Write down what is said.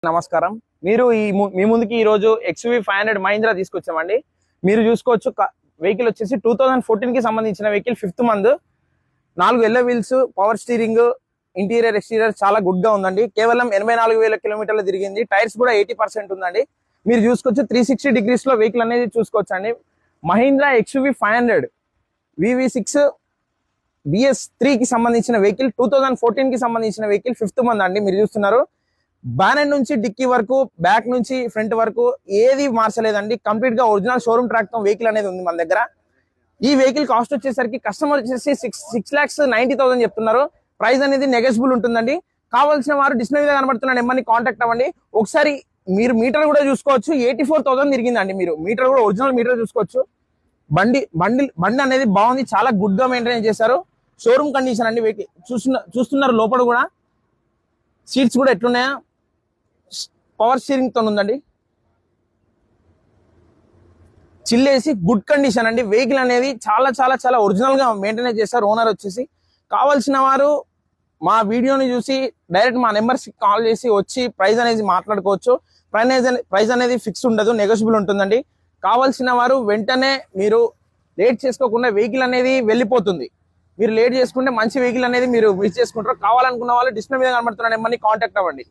నమస్కారం. మీరు మీ ముందుకి ఈ రోజు XUV 500 మహీంద్రా తీసుకొచ్చామండి. మీరు చూసుకోవచ్చు వెహికల్ వచ్చేసి 2014 కి సంబంధించిన vehicle, 5th month, 4 yellow wheels, power steering, interior exterior చాలా గుడ్ గా ఉందండి. కేవలం 84,000 కిలోమీటర్లు తిరిగింది. టైర్స్ కూడా 80% ఉందండి. మీరు చూసుకోవచ్చు 360 డిగ్రీస్ లో వెహికల్ అనేది చూసుకోవచ్చు అండి. మహీంద్రా XUV 500 VV6 BS3 కి సంబంధించిన వెహికల్, 2014 కి సంబంధించిన వెహికల్, 5th మంత్ అండి. మీరు చూస్తున్నారు బానెట్ నుంచి డిక్కీ వరకు, బ్యాక్ నుంచి ఫ్రంట్ వరకు ఏది మార్చలేదండి. కంప్లీట్ గా ఒరిజినల్ షోరూమ్ ట్రాక్ తో వెహికల్ అనేది ఉంది మన దగ్గర. ఈ వెహికల్ కాస్ట్ వచ్చేసరికి కస్టమర్ వచ్చేసి 6,90,000 చెప్తున్నారు. ప్రైస్ అనేది నెగోషియబుల్ ఉంటుందండి. కావాల్సిన వారు డిస్ప్లే మీద కనబడుతున్న నెంబర్ని కాంటాక్ట్ అవ్వండి. ఒకసారి మీరు మీటర్ కూడా చూసుకోవచ్చు, 84,000 తిరిగిందండి. మీరు మీటర్ కూడా ఒరిజినల్ మీటర్ చూసుకోవచ్చు. బండి అనేది బాగుంది, చాలా గుడ్ గా మెయింటైన్ చేశారు. షోరూమ్ కండిషన్ అండి. వెహికల్ చూస్తున్నారు లోపల కూడా సీట్స్ కూడా ఎట్లున్నాయా, పవర్ స్టీరింగ్ తో ఉందండి. చిల్లేసి గుడ్ కండిషన్ అండి. వెహికల్ అనేది చాలా చాలా చాలా ఒరిజినల్ గా మెయింటైన్ చేశారు ఓనర్ వచ్చేసి. కావాల్సిన వారు మా వీడియోని చూసి డైరెక్ట్ మా నెంబర్స్ కాల్ చేసి వచ్చి ప్రైస్ అనేది మాట్లాడుకోవచ్చు. ప్రైస్ అనేది ఫిక్స్ ఉండదు, నెగోషియబుల్ ఉంటుందండి. కావాల్సిన వారు వెంటనే మీరు లేట్ చేసుకోకుండా వెహికల్ అనేది వెళ్ళిపోతుంది. మీరు లేట్ చేసుకుంటే మంచి వెహికల్ అనేది మీరు మిస్ చేసుకుంటారు. కావాలనుకున్న వాళ్ళు డిస్ప్లే మీద కనబడుతున్న నెంబర్ని కాంటాక్ట్ అవ్వండి.